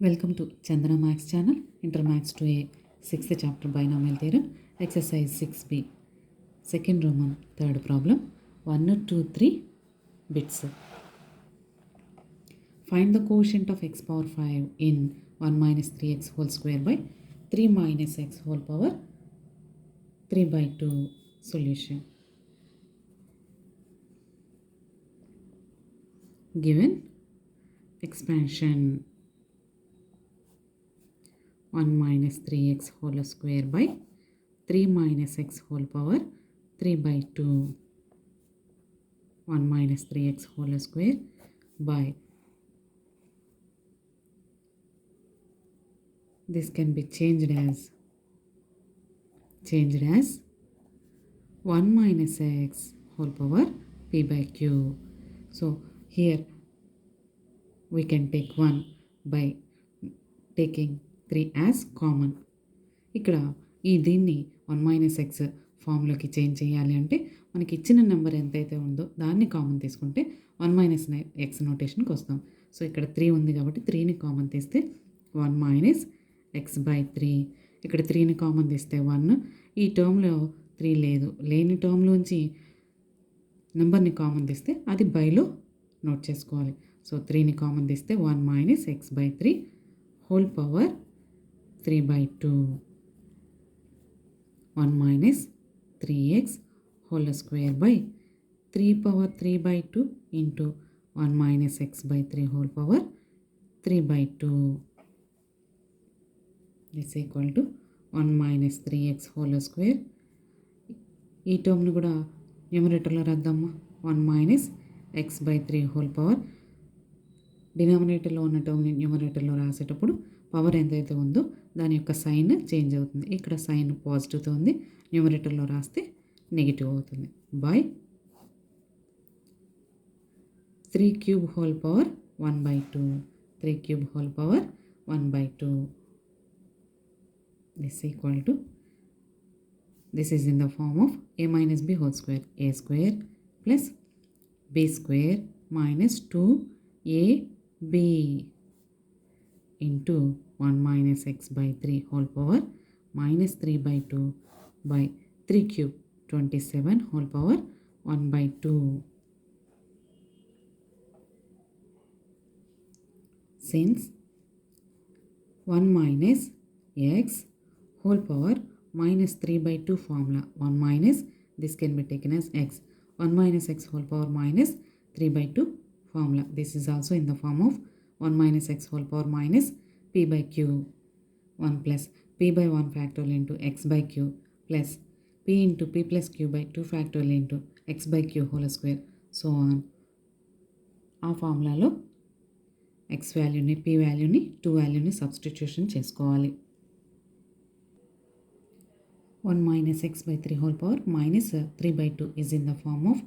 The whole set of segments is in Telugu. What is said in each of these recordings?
Welcome to Chandana Max channel, Inter Max 2A, 6th chapter Binomial Theorem, exercise 6b, second Roman, third problem, 1, 2, 3 bits. Find the quotient of x power 5 in 1 minus 3x whole square by 3 minus x whole power 3 by 2 solution. Given expansion 1 minus 3x whole square by 3 minus x whole power 3 by 2. 1 minus 3x whole square by, this can be changed as 1 minus x whole power p by q. So here we can take 1 by taking 3 as common. ఇక్కడ దీన్ని 1 మైనస్ ఎక్స్ ఫామ్లోకి చేంజ్ చేయాలి అంటే మనకి ఇచ్చిన నెంబర్ ఎంతైతే ఉందో దాన్ని కామన్ తీసుకుంటే 1 మైనస్ ఎక్స్ నోటేషన్కి వస్తాం. సో ఇక్కడ 3 ఉంది కాబట్టి 3ని కామన్ తీస్తే 1 మైనస్ ఎక్స్ బై 3. ఇక్కడ 3ని కామన్ తీస్తే 1. ఈ టర్మ్లో 3 లేదు, లేని టర్మ్లోంచి నెంబర్ని కామన్ తీస్తే అది బైలో నోట్ చేసుకోవాలి. సో 3ని కామన్ తీస్తే 1 minus X by 3 whole power 3 by 2. 1 minus 3x whole square by 3 power 3 by 2 into 1 minus x by 3 whole power 3 by 2. This is equal to 1 minus 3x whole square. ఈ టర్మ్ను కూడా న్యూమరేటర్లో రాద్దామా. 1 minus x by 3 whole power. డినామినేటర్లో ఉన్న టర్మ్ని న్యూమరేటర్లో రాసేటప్పుడు పవర్ ఎంతైతే ఉందో దాని యొక్క సైన్ చేంజ్ అవుతుంది. ఇక్కడ సైన్ పాజిటివ్తో ఉంది, న్యూమరేటర్లో రాస్తే నెగిటివ్ అవుతుంది. By 3 cube whole power 1 by 2. 3 cube whole power 1 by 2. This is equal to, this is in the form of a minus b whole square. A square plus b square minus 2ab into 1 minus x by 3 whole power minus 3 by 2 by 3 cube 27 whole power 1 by 2. Since 1 minus x whole power minus 3 by 2 formula, 1 minus, this can be taken as x. 1 minus x whole power minus 3 by 2 formula. This is also in the form of 1 minus x whole power minus p by q. 1 plus p by 1 factorial into x by q plus p into p plus q by 2 factorial into x by q whole square, so on. ఆ ఫార్ములాలో x వాల్యూని, p వాల్యూని, 2 వాల్యూని సబ్స్టిట్యూషన్ చేసుకోవాలి. 1 minus x by 3 whole power minus 3 by 2 is in the form of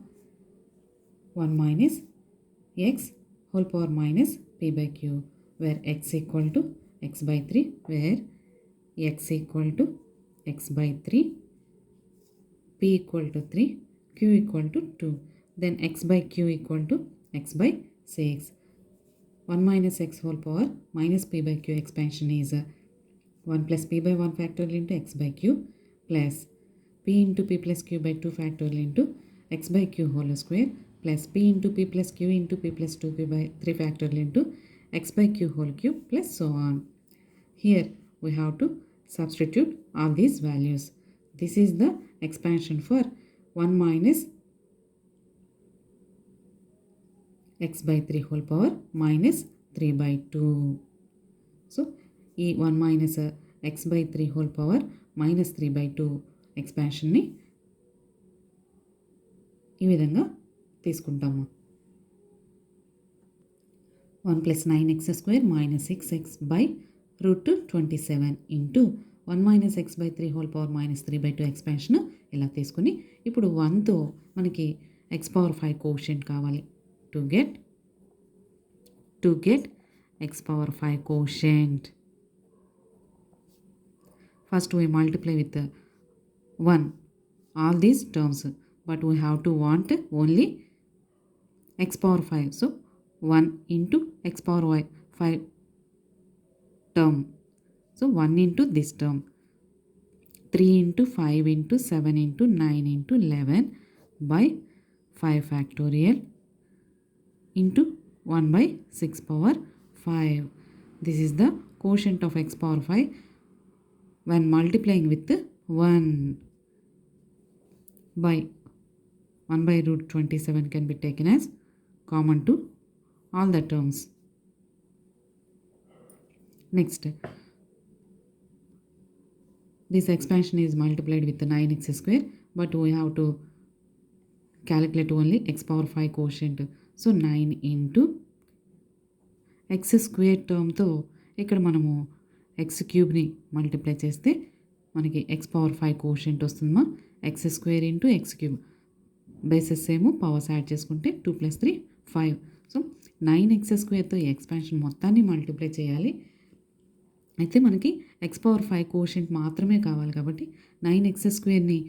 1 minus x whole power minus p by q, where x equal to x by 3, where x equal to x by 3, p equal to 3, q equal to 2. Then x by q equal to x by 6. 1 minus x whole power minus p by q expansion is 1 plus p by 1 factorial into x by q plus p into p plus q by 2 factorial into x by q whole square plus p into p plus q into p plus 2q by 3 factorial into x by q whole cube plus so on. Here we have to substitute all these values. This is the expansion for 1 minus x by 3 whole power minus 3 by 2. So, ఈ 1 minus x by 3 whole power minus 3 by 2 ఎక్స్పాన్షన్ని ఈ విధంగా తీసుకుంటాము. 1 plus 9x square minus 6x by root 27 into 1 minus x by 3 whole power minus 3 by 2 expansion ఇలా తీసుకుని ఇప్పుడు 1తో మనకి x power 5 కోషెంట్ కావాలి. to get x power 5 quotient, first we multiply with 1 all these terms, but we have to want only x power 5. So 1 into x power 5 term. So 1 into this term. 3 into 5 into 7 into 9 into 11 by 5 factorial into 1 by 6 power 5. This is the quotient of x power 5 when multiplying with 1 by 1 by root 27 can be taken as common to all the terms. Next, this expansion is multiplied with 9x square, but we have to calculate only x power 5 quotient. So 9 into x square టర్మ్తో ఇక్కడ మనము ఎక్స్ క్యూబ్ని మల్టిప్లై చేస్తే మనకి ఎక్స్ పవర్ 5 కోషెంట్ వస్తుందమ్మా. X square into X cube bases ఏమో పవర్స్ యాడ్ చేసుకుంటే 2 + 3 5. సో 9x స్క్వేర్తో ఈ ఎక్స్పాన్షన్ మొత్తాన్ని మల్టిప్లై చేయాలి. అయితే మనకి ఎక్స్ పవర్ 5 కోషెంట్ మాత్రమే కావాలి కాబట్టి 9x స్క్వేర్ని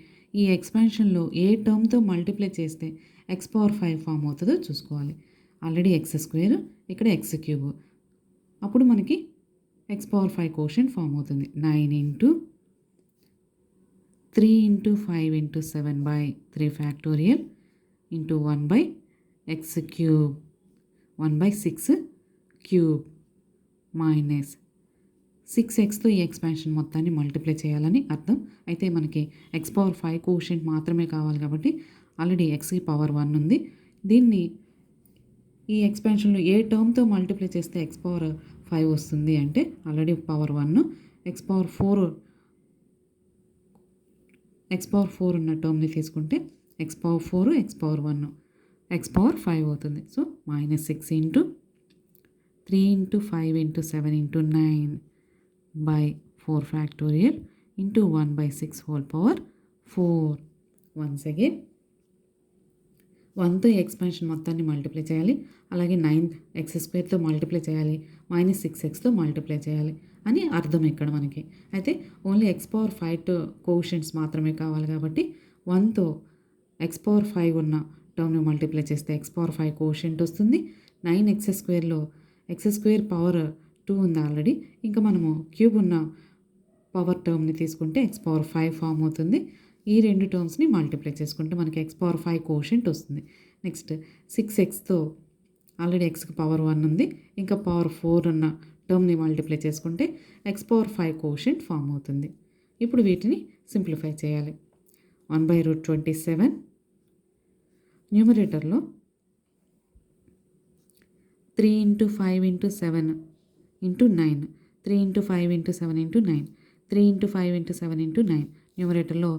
ఈ ఎక్స్పాన్షన్లో ఏ టర్మ్తో మల్టిప్లై చేస్తే ఎక్స్ పవర్ 5 ఫామ్ అవుతుందో చూసుకోవాలి. ఆల్రెడీ ఎక్స్ స్క్వేర్, ఇక్కడ ఎక్స్ క్యూబ్, అప్పుడు మనకి ఎక్స్ పవర్ 5 కోషెంట్ ఫామ్ అవుతుంది. 9 into 3 into 5 into 7 by 3 factorial into 1 by x cube 1 by 6 cube minus 6xతో ఈ ఎక్స్పాన్షన్ మొత్తాన్ని మల్టిప్లై చేయాలని అర్థం. అయితే మనకి ఎక్స్ పవర్ 5 కోషెంట్ మాత్రమే కావాలి కాబట్టి ఆల్రెడీ ఎక్స్కి పవర్ 1 ఉంది. దీన్ని ఈ ఎక్స్పాన్షన్లో ఏ టర్మ్తో మల్టిప్లై చేస్తే ఎక్స్ పవర్ 5 వస్తుంది అంటే ఆల్రెడీ పవర్ 1, ఎక్స్ పవర్ 4 ఉన్న టర్మ్ని తీసుకుంటే X power 4 X power 1 x power 5 అవుతుంది. So -6 into 3 into 5 into 7 into 9 by 4 factorial into 1 by 6 whole power 4. Once again 1తో expansion మొత్తాన్ని మల్టిప్లై చేయాలి, అలాగే 9x స్క్వేర్తో మల్టిప్లై చేయాలి, -6xతో మల్టిప్లై చేయాలి అని అర్థం ఇక్కడ మనకి. అయితే ఓన్లీ ఎక్స్ పవర్ 5 కోషెంట్స్ మాత్రమే కావాలి కాబట్టి 1తో ఎక్స్ పవర్ 5 ఉన్న టర్మ్ని మల్టిప్లై చేస్తే ఎక్స్ పవర్ 5 కోషెంట్ వస్తుంది. 9x స్క్వేర్లో ఎక్స్ స్క్వేర్ పవర్ 2 ఉంది ఆల్రెడీ, ఇంకా మనము క్యూబ్ ఉన్న పవర్ టర్మ్ని తీసుకుంటే ఎక్స్ పవర్ 5 ఫామ్ అవుతుంది. ఈ రెండు టర్మ్స్ని మల్టిప్లై చేసుకుంటే మనకి ఎక్స్ పవర్ 5 కోషెంట్ వస్తుంది. నెక్స్ట్ 6xతో ఆల్రెడీ ఎక్స్కి పవర్ 1 ఉంది, ఇంకా పవర్ 4 ఉన్న టర్మ్ని మల్టిప్లై చేసుకుంటే ఎక్స్ పవర్ 5 కోషెంట్ ఫామ్ అవుతుంది. ఇప్పుడు వీటిని సింప్లిఫై చేయాలి. 1/√27 న్యూమరేటర్లో 3 into 5 into 7 into 9, 3 into 5 into 7 into 9, 3 into 5 into 7 into 9. న్యూమరేటర్లో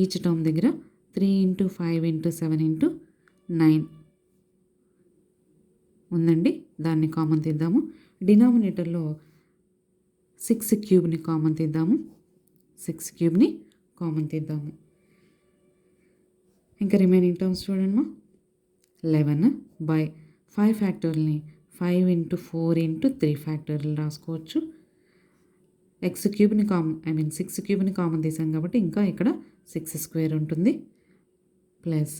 ఈచ్ టర్మ్ దగ్గర 3 into 5 into 7 into 9 ఉందండి, దాన్ని కామన్ తీద్దాము. డినామినేటర్లో 6 క్యూబ్ని కామన్ తీద్దాము, 6 క్యూబ్ని కామన్ తీద్దాము. ఇంకా రిమైనింగ్ టర్మ్స్ చూడండి. 11 by 5 ఫ్యాక్టోరియల్ని 5 into 4 into 3 ఫ్యాక్టోరియల్ రాసుకోవచ్చు. ఎక్స్ క్యూబ్ని కామన్ 6 క్యూబ్ని కామన్ తీసాం కాబట్టి ఇంకా ఇక్కడ 6 స్క్వేర్ ఉంటుంది, plus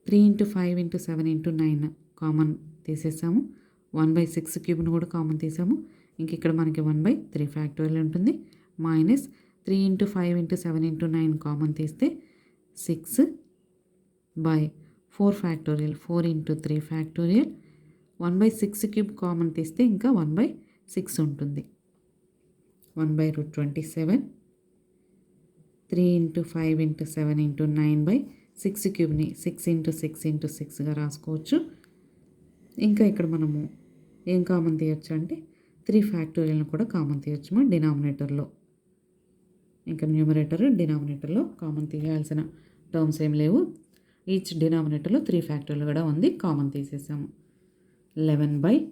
3 into 5 into 7 into 9 common తీసేసాము. 1/6 క్యూబ్ని కూడా కామన్ తీసాము. ఇంక ఇక్కడ మనకి 1/3 ఫ్యాక్టోరియల్ ఉంటుంది. Minus 3 into 5 into 7 into 9 common తీస్తే 6/4 factorial 4 into 3 factorial. 1/6 cube common తీస్తే ఇంకా 1/6 ఉంటుంది. 1/√27 3 into 5 into 7 into 9/6 క్యూబ్ని 6 into 6 into 6గా రాసుకోవచ్చు. ఇంకా ఇక్కడ మనము ఏం కామన్ తీయచ్చు అంటే 3 ఫ్యాక్టోరియల్ని కూడా కామన్ తీయచ్చు డినామినేటర్లో. ఇంకా న్యూమరేటర్ డినామినేటర్లో కామన్ తీయాల్సిన టర్మ్స్ ఏం లేవు. ఈచ్ డినామినేటర్లో 3 ఫ్యాక్టోరియల్ కూడా ఉంది, కామన్ తీసేసాము. 11/5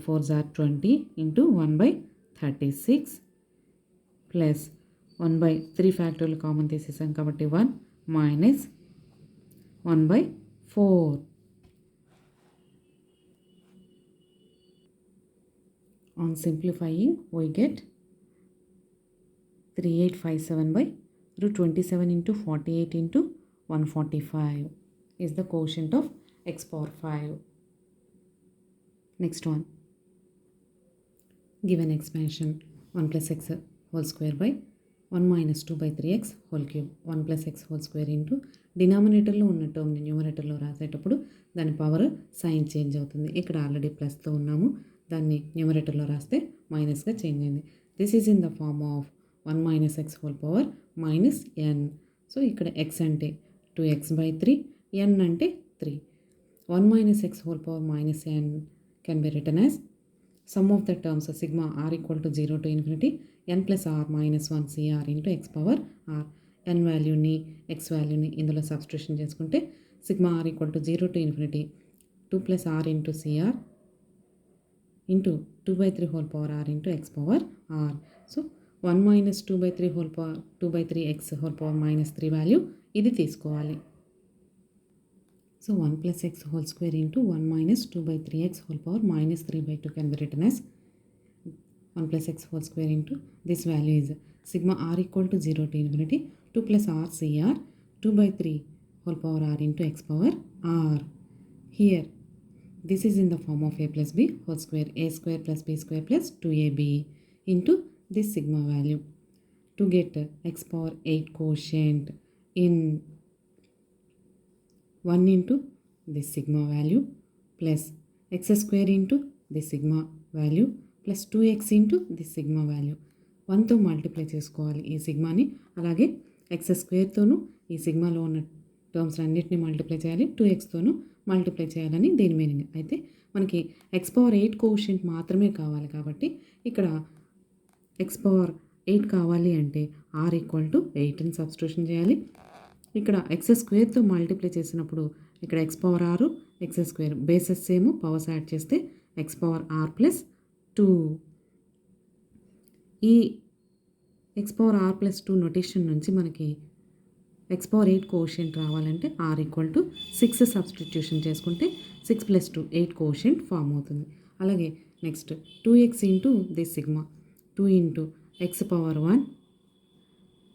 4s are 20 into 1/36 plus 1/3 factorial common తీసేసాం కాబట్టి 1 minus 1/4. On simplifying, we get 3857/√27 into 48 into 145 is the quotient of x power 5. Next one, given expansion 1 plus x whole square by 1 minus 2 by 3x whole cube 1 plus x whole square into డినామినేటర్లో ఉన్న టర్మ్ని న్యూమరేటర్లో రాసేటప్పుడు దాని పవర్ సైన్ చేంజ్ అవుతుంది. ఇక్కడ ఆల్రెడీ ప్లస్తో ఉన్నాము, దాన్ని న్యూమరేటర్లో రాస్తే మైనస్గా చేంజ్ అయింది. This is in the form of 1 minus x whole power minus n. So ఇక్కడ ఎక్స్ అంటే 2x/3, n అంటే 3. 1 minus x whole power minus n can be written as sum of the terms sigma r equal to 0 to infinity n plus r minus 1 cr into x power r. n వాల్యూని x వాల్యూని ఇందులో సబ్స్టిట్యూషన్ చేసుకుంటే sigma r equal to 0 to infinity 2 plus r into cr into 2/3 whole power r into x power r. So 1 minus 2/3 whole power 2/3x whole power minus 3 value ఇది తీసుకోవాలి. So 1 plus x whole square into 1 minus 2/3x whole power minus 3/2 can be written as 1 plus x whole square into this value is sigma r equal to 0 to infinity 2 plus r cr 2/3 whole power r into x power r. Here this is in the form of a plus b whole square, a square plus b square plus 2ab into this sigma value. To get x power 8 quotient in 1 into this sigma value plus x square into this sigma value plus 2x into this sigma value 1తో మల్టిప్లై చేసుకోవాలి ఈ సిగ్మాని. అలాగే ఎక్స్ స్క్వేర్తోనూ ఈ సిగ్మాలో ఉన్న టర్మ్స్ అన్నిటిని మల్టిప్లై చేయాలి, 2xతోనూ మల్టిప్లై చేయాలని దీని మీనింగ్. అయితే మనకి x పవర్ 8 కోషెంట్ మాత్రమే కావాలి కాబట్టి ఇక్కడ x పవర్ 8 కావాలి అంటే r ఈక్వల్ టు 8ని సబ్స్టిట్యూషన్ చేయాలి. ఇక్కడ ఎక్స్ స్క్వేర్తో మల్టిప్లై చేసినప్పుడు ఇక్కడ ఎక్స్ పవర్ ఆరు x square bases same, powers add చేస్తే ఎక్స్ పవర్ ఆర్ ప్లస్ 2. ఈ x power r plus 2 notation నుంచి మనకి ఎక్స్ పవర్ 8 కోషెంట్ రావాలంటే ఆర్ ఈక్వల్ టు 6 సబ్స్టిట్యూషన్ చేసుకుంటే 6 + 2 8 కోషెంట్ ఫామ్ అవుతుంది. అలాగే next 2x into this sigma 2 into x power 1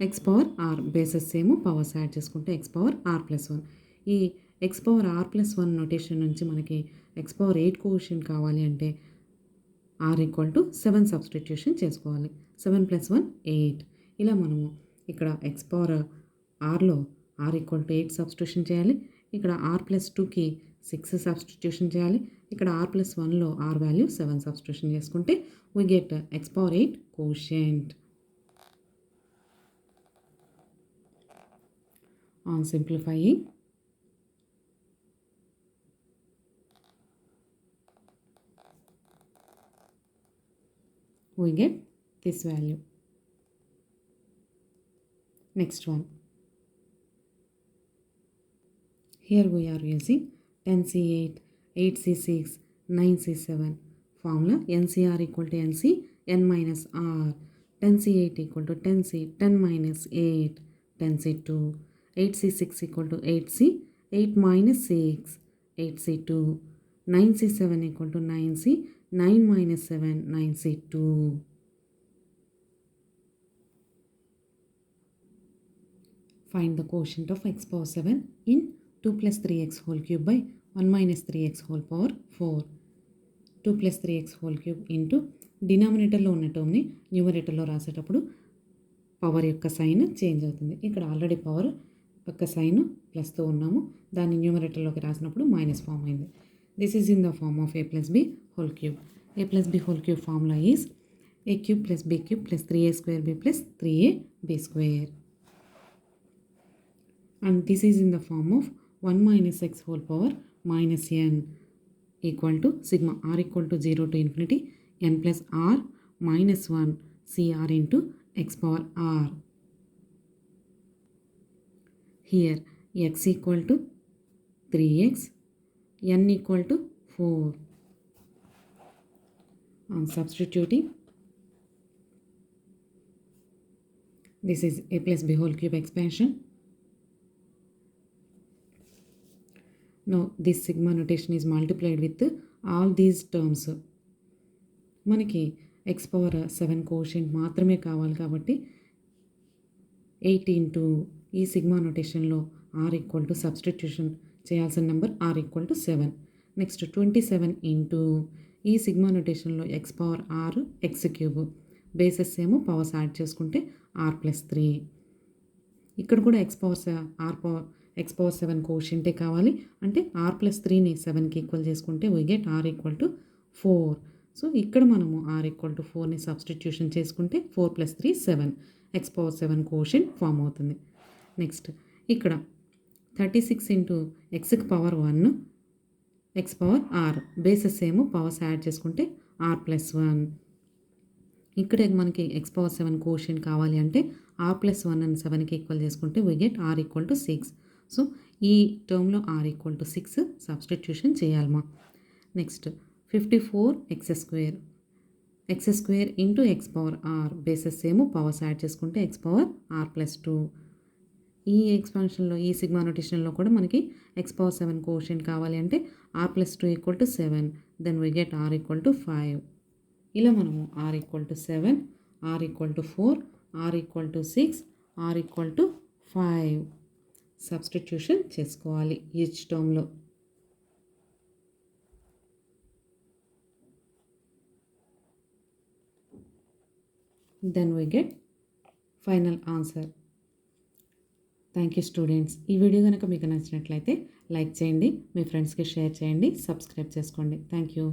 x power r bases same, powers add చేసుకుంటే ఎక్స్ పవర్ ఆర్ ప్లస్ 1. ఈ x power r plus 1 notation నుంచి మనకి ఎక్స్ పవర్ 8 కోషెంట్ కావాలి అంటే ఆర్ ఈక్వల్ టు 7 సబ్స్టిట్యూషన్ చేసుకోవాలి. 7 + 1 8. ఇలా మనము ఇక్కడ ఎక్స్ పవర్ ఆర్లో ఆర్ ఈక్వల్ టు 8 సబ్స్టిట్యూషన్ చేయాలి. ఇక్కడ ఆర్ ప్లస్ 2కి 6 సబ్స్టిట్యూషన్ చేయాలి. ఇక్కడ ఆర్ ప్లస్ 1లో ఆర్ వాల్యూ 7 సబ్స్టిట్యూషన్ చేసుకుంటే we get x power 8 coefficient. On simplifying, we get this value. Next one. Here we are using 10C8, 8C6, 9C7 formula. NCR equal to NC, n minus R. 10C8 equal to 10C, 10 minus 8, 10C2. 8C6 equal to 8C, 8 minus 6, 8C2. 9C7 equal to 9C, 9 minus 7, 9C2. Find the quotient of x power 7 in 2 plus 3x whole cube by 1 minus 3x whole power 4. 2 plus 3x whole cube into డినామినేటర్లో ఉన్న టర్మ్ని న్యూమరేటర్లో రాసేటప్పుడు పవర్ యొక్క సైన్ చేంజ్ అవుతుంది. ఇక్కడ ఆల్రెడీ పవర్ యొక్క సైన్ ప్లస్తో ఉన్నాము, దాన్ని న్యూమరేటర్లోకి రాసినప్పుడు మైనస్ ఫామ్ అయింది. This is in the form of a plus b whole cube. a plus b whole cube formula is a cube plus b cube plus 3a square b plus 3ab square. And this is in the form of 1 minus x whole power minus n equal to sigma r equal to 0 to infinity n plus r minus 1 cr into x power r. Here x equal to 3x, n equal to 4. On substituting, this is a plus b whole cube expansion. Now this sigma notation is multiplied with all these terms. మనకి ఎక్స్ పవర్ 7 కోషెంట్ మాత్రమే కావాలి కాబట్టి 8 ఇంటూ ఈ సిగ్మా నొటేషన్లో ఆర్ ఈక్వల్ టు సబ్స్టిట్యూషన్ చేయాల్సిన number r equal to 7. Next 27 into ఈ సిగ్మా నొటేషన్లో x power r x cube, bases ఏమో పవర్స్ యాడ్ చేసుకుంటే ఆర్ ప్లస్ 3. ఇక్కడ కూడా ఎక్స్ పవర్ 7 కోషియంటే కావాలి. అంటే ఆర్ ప్లస్ 3ని 7కి ఈక్వల్ చేసుకుంటే we get r equal to 4. So ఇక్కడ మనము ఆర్ ఈక్వల్ టు 4ని సబ్స్టిట్యూషన్ చేసుకుంటే 4 + 3 7, ఎక్స్ పవర్ 7 కోషియంట్ ఫామ్ అవుతుంది. నెక్స్ట్ ఇక్కడ 36 ఇంటూ ఎక్స్కి power 1 x power r, bases ఏమో పవర్స్ యాడ్ చేసుకుంటే ఆర్ ప్లస్ 1. ఇక్కడ మనకి ఎక్స్ పవర్ 7 కోషియంట్ కావాలి అంటే ఆర్ ప్లస్ 1 అని 7కి ఈక్వల్ చేసుకుంటే we get r equal to 6. So ఈ టర్మ్లో ఆర్ ఈక్వల్ టు 6 సబ్స్టిట్యూషన్ చేయాలమ్మా. Next 54 x square into x power r, bases ఏమో పవర్స్ యాడ్ చేసుకుంటే ఎక్స్ పవర్ ఆర్ ప్లస్ 2. ఈ ఎక్స్పాన్షన్లో ఈ సిగ్మా నొటేషన్లో కూడా మనకి ఎక్స్ పవర్ 7 కోషియంట్ కావాలి అంటే r plus 2 equal to 7, then we get r equal to 5. ఇలా మనము r equal to 7, r equal to 4, r equal to 6, r equal to 5 substitution చేసుకోవాలి ఈచ్ టర్మ్లో. Then we get final answer. Thank you students. ఈ వీడియో కనుక మీకు నచ్చినట్లయితే లైక్ చేయండి, మీ ఫ్రెండ్స్కి షేర్ చేయండి, సబ్స్క్రైబ్ చేసుకోండి. Thank you.